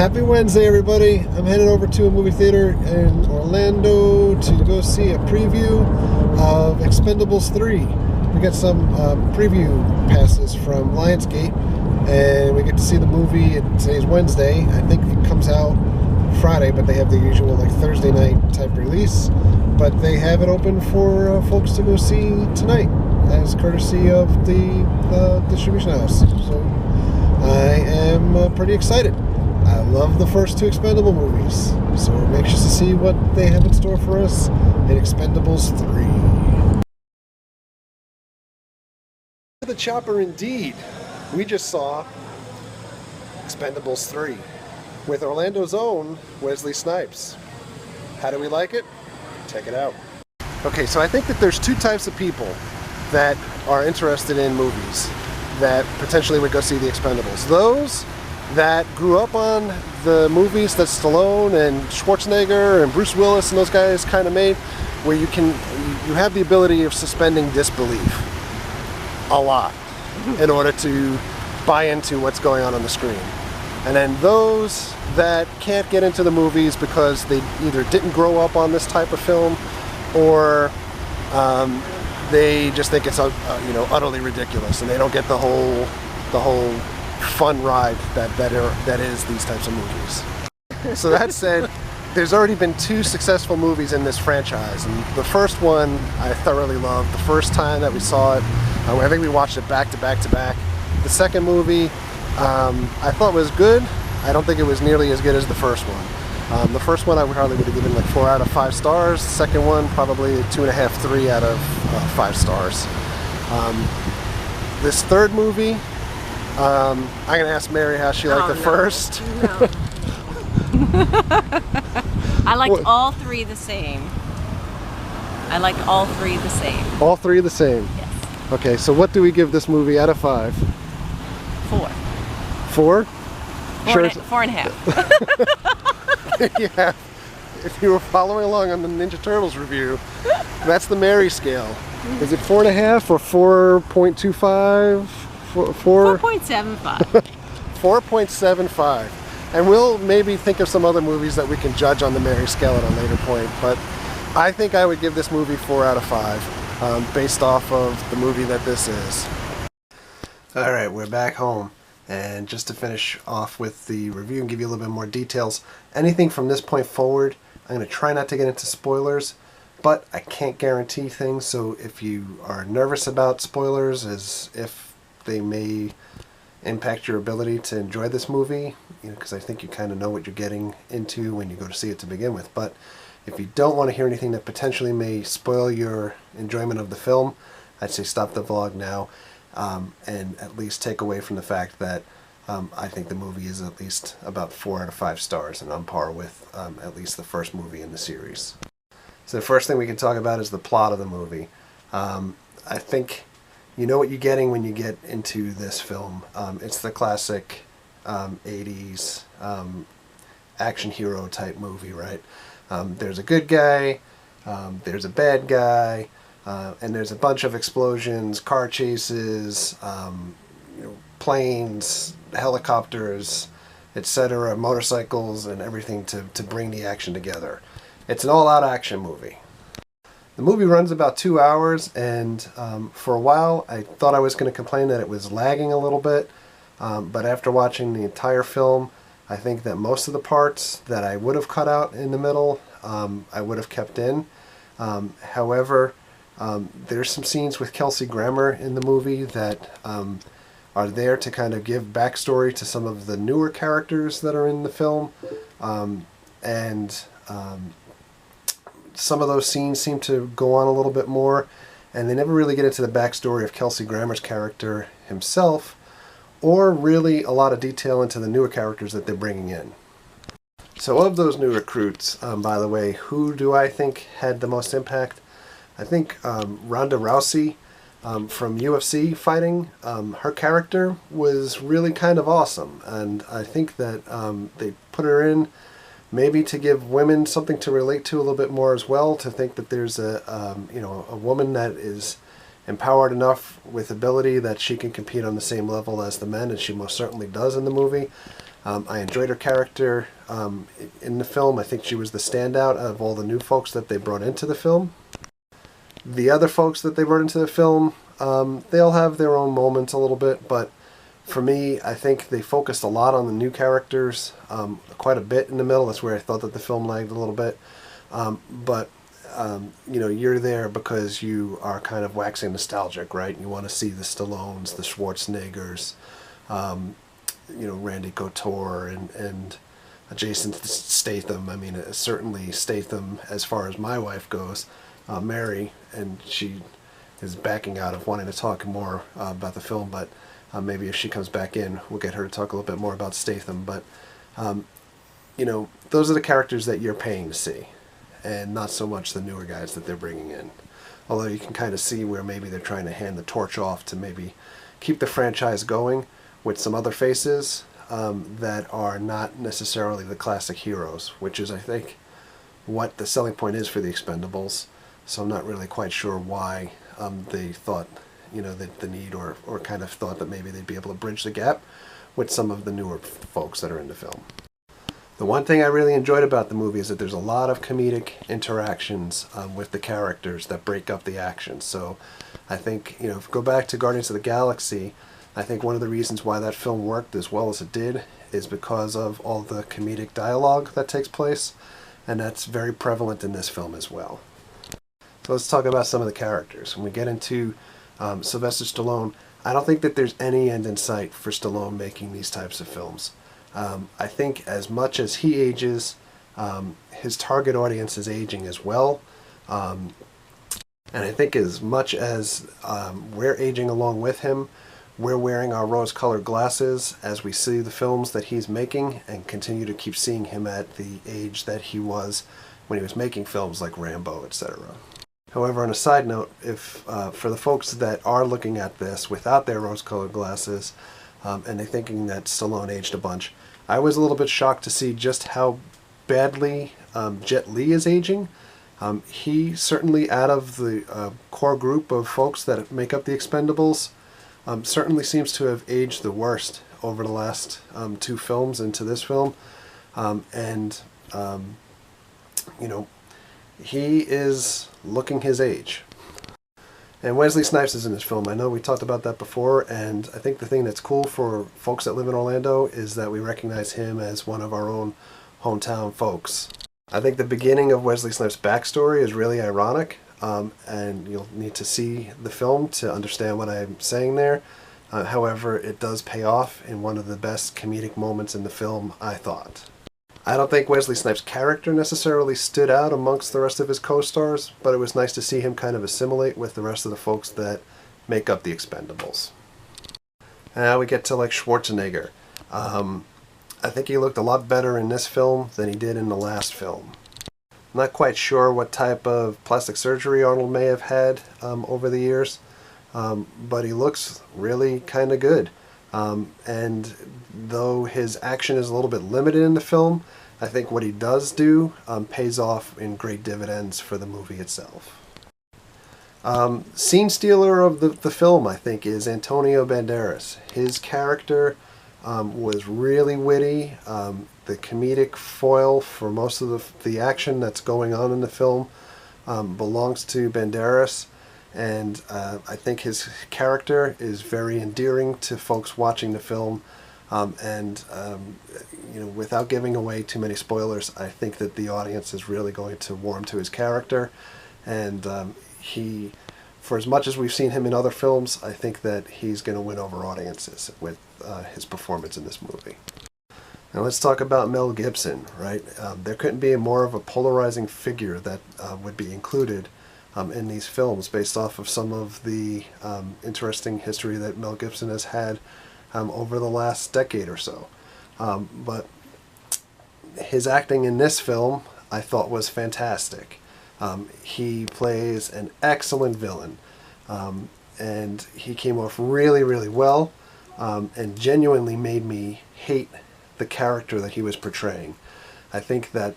Happy Wednesday, everybody. I'm headed over to a movie theater in Orlando to go see a preview of Expendables 3. We got some preview passes from Lionsgate, and we get to see the movie. Today's Wednesday. I think it comes out Friday, but they have the usual Thursday night type release. But they have it open for folks to go see tonight, as courtesy of the distribution house. So I am pretty excited. I love the first two Expendable movies, so I'm anxious to see what they have in store for us in Expendables 3. The chopper indeed. We just saw Expendables 3 with Orlando's own Wesley Snipes. How do we like it? Check it out. Okay, so I think that there's two types of people that are interested in movies that potentially would go see the Expendables. Those that grew up on the movies that Stallone and Schwarzenegger and Bruce Willis and those guys kind of made, where you have the ability of suspending disbelief a lot in order to buy into what's going on the screen. And then those that can't get into the movies because they either didn't grow up on this type of film, or they just think it's utterly ridiculous, and they don't get the whole fun ride that is these types of movies. So that said, there's already been two successful movies in this franchise, and the first one I thoroughly loved. The first time that we saw it, I think we watched it back to back to back. The second movie I thought was good. I don't think it was nearly as good as the first one. The first one I would have given 4 out of 5 stars. The second one probably 2.5, 3 out of 5 stars. This third movie, I'm going to ask Mary how she liked the first. No. I liked all three the same. I liked all three the same. All three the same? Yes. Okay, so what do we give this movie out of 5? 4. 4? Sure. 4.5. Yeah. If you were following along on the Ninja Turtles review, that's the Mary scale. Is it 4.5 or 4.25? 4.75. 4.75. And we'll maybe think of some other movies that we can judge on the Mary scale at a later point, but I think I would give this movie 4 out of 5, based off of the movie that this is. Alright, we're back home, and just to finish off with the review and give you a little bit more details, anything from this point forward, I'm going to try not to get into spoilers, but I can't guarantee things, so if you are nervous about spoilers, as if they may impact your ability to enjoy this movie, because I think you kind of know what you're getting into when you go to see it to begin with. But if you don't want to hear anything that potentially may spoil your enjoyment of the film, I'd say stop the vlog now, and at least take away from the fact that I think the movie is at least about 4 out of 5 stars, and on par with at least the first movie in the series. So the first thing we can talk about is the plot of the movie. I think you know what you're getting when you get into this film. It's the classic 80s action hero type movie, right? There's a good guy, there's a bad guy, and there's a bunch of explosions, car chases, planes, helicopters, etc., motorcycles, and everything to bring the action together. It's an all-out action movie. The movie runs about 2 hours, and for a while I thought I was going to complain that it was lagging a little bit, but after watching the entire film, I think that most of the parts that I would have cut out in the middle, I would have kept in. However, there's some scenes with Kelsey Grammer in the movie that are there to kind of give backstory to some of the newer characters that are in the film, and some of those scenes seem to go on a little bit more, and they never really get into the backstory of Kelsey Grammer's character himself, or really a lot of detail into the newer characters that they're bringing in. So of those new recruits, by the way, who do I think had the most impact? I think Ronda Rousey from UFC fighting, her character was really kind of awesome, and I think that they put her in maybe to give women something to relate to a little bit more as well, to think that there's a woman that is empowered enough with ability that she can compete on the same level as the men, and she most certainly does in the movie. I enjoyed her character in the film. I think she was the standout of all the new folks that they brought into the film. The other folks that they brought into the film, they all have their own moments a little bit, but for me, I think they focused a lot on the new characters, quite a bit in the middle. That's where I thought that the film lagged a little bit. But you're there because you are kind of waxing nostalgic, right? You want to see the Stallones, the Schwarzeneggers, Randy Couture and Jason Statham. I mean, certainly Statham, as far as my wife goes, Mary, and she is backing out of wanting to talk more about the film, but maybe if she comes back in, we'll get her to talk a little bit more about Statham. But, those are the characters that you're paying to see, and not so much the newer guys that they're bringing in. Although you can kind of see where maybe they're trying to hand the torch off to maybe keep the franchise going with some other faces that are not necessarily the classic heroes, which is, I think, what the selling point is for the Expendables. So I'm not really quite sure why they thought, that the need or kind of thought that maybe they'd be able to bridge the gap with some of the newer folks that are in the film. The one thing I really enjoyed about the movie is that there's a lot of comedic interactions with the characters that break up the action. So I think, if you go back to Guardians of the Galaxy, I think one of the reasons why that film worked as well as it did is because of all the comedic dialogue that takes place, and that's very prevalent in this film as well. So let's talk about some of the characters. When we get into Sylvester Stallone, I don't think that there's any end in sight for Stallone making these types of films. I think as much as he ages, his target audience is aging as well. And I think as much as we're aging along with him, we're wearing our rose-colored glasses as we see the films that he's making and continue to keep seeing him at the age that he was when he was making films like Rambo, etc. However, on a side note, if for the folks that are looking at this without their rose-colored glasses and they're thinking that Stallone aged a bunch, I was a little bit shocked to see just how badly Jet Li is aging. He certainly, out of the core group of folks that make up the Expendables, certainly seems to have aged the worst over the last two films into this film. He is looking his age. And Wesley Snipes is in this film. I know we talked about that before, and I think the thing that's cool for folks that live in Orlando is that we recognize him as one of our own hometown folks. I think the beginning of Wesley Snipes' backstory is really ironic, and you'll need to see the film to understand what I'm saying there. However, it does pay off in one of the best comedic moments in the film, I thought. I don't think Wesley Snipes' character necessarily stood out amongst the rest of his co-stars, but it was nice to see him kind of assimilate with the rest of the folks that make up the Expendables. Now we get to Schwarzenegger. I think he looked a lot better in this film than he did in the last film. I'm not quite sure what type of plastic surgery Arnold may have had over the years, but he looks really kind of good. And though his action is a little bit limited in the film, I think what he does do pays off in great dividends for the movie itself. Scene stealer of the film, I think, is Antonio Banderas. His character was really witty. The comedic foil for most of the action that's going on in the film belongs to Banderas. And I think his character is very endearing to folks watching the film. Without giving away too many spoilers, I think that the audience is really going to warm to his character. And he, for as much as we've seen him in other films, I think that he's going to win over audiences with his performance in this movie. Now let's talk about Mel Gibson, right? There couldn't be more of a polarizing figure that would be included in these films based off of some of the interesting history that Mel Gibson has had over the last decade or so. But his acting in this film I thought was fantastic. He plays an excellent villain, and he came off really, really well, and genuinely made me hate the character that he was portraying. I think that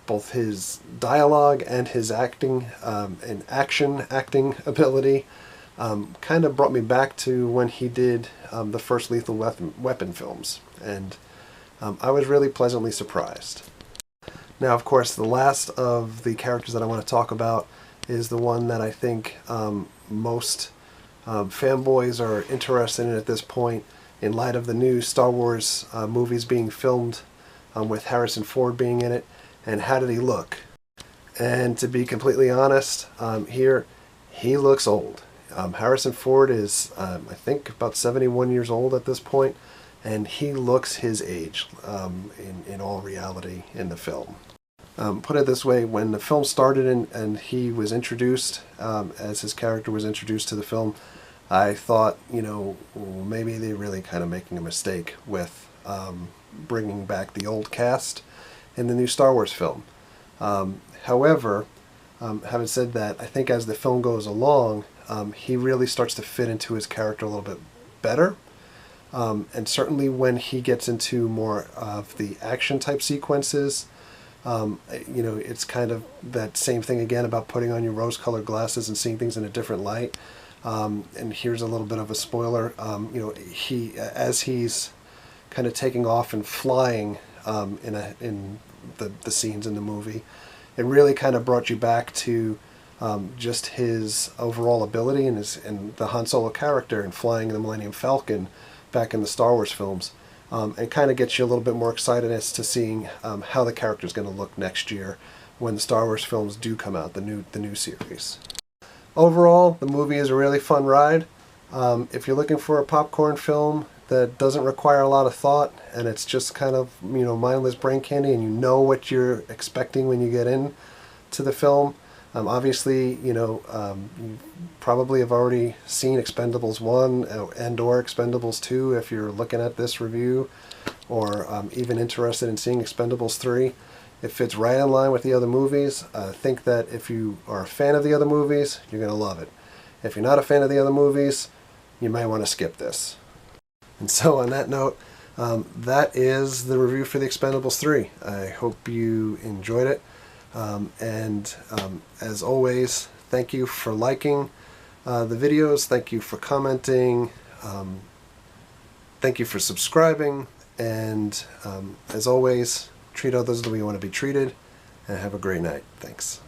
both his dialogue and his acting and acting ability kind of brought me back to when he did the first Lethal Weapon films, and I was really pleasantly surprised. Now, of course, the last of the characters that I want to talk about is the one that I think most fanboys are interested in at this point, in light of the new Star Wars movies being filmed with Harrison Ford being in it. And how did he look? And to be completely honest, here he looks old. Harrison Ford is, I think, about 71 years old at this point, and he looks his age in all reality in the film. Put it this way, when the film started and he was introduced, as his character was introduced to the film, I thought, maybe they're really kind of making a mistake with bringing back the old cast in the new Star Wars film. However, having said that, I think as the film goes along, he really starts to fit into his character a little bit better. And certainly when he gets into more of the action type sequences, it's kind of that same thing again about putting on your rose-colored glasses and seeing things in a different light. And here's a little bit of a spoiler. As he's kind of taking off and flying in the scenes in the movie, it really kind of brought you back to just his overall ability and the Han Solo character and flying the Millennium Falcon back in the Star Wars films, and kind of gets you a little bit more excited as to seeing how the character is going to look next year when the Star Wars films do come out, the new series. Overall, the movie is a really fun ride. If you're looking for a popcorn film that doesn't require a lot of thought and it's just kind of mindless brain candy, and you know what you're expecting when you get in to the film, obviously you probably have already seen Expendables 1 and/or Expendables 2 if you're looking at this review, or even interested in seeing Expendables 3. It fits right in line with the other movies. I think that if you are a fan of the other movies, you're going to love it. If you're not a fan of the other movies, you might want to skip this. And so on that note, that is the review for the Expendables 3. I hope you enjoyed it. As always, thank you for liking the videos. Thank you for commenting. Thank you for subscribing. And as always, treat others the way you want to be treated. And have a great night. Thanks.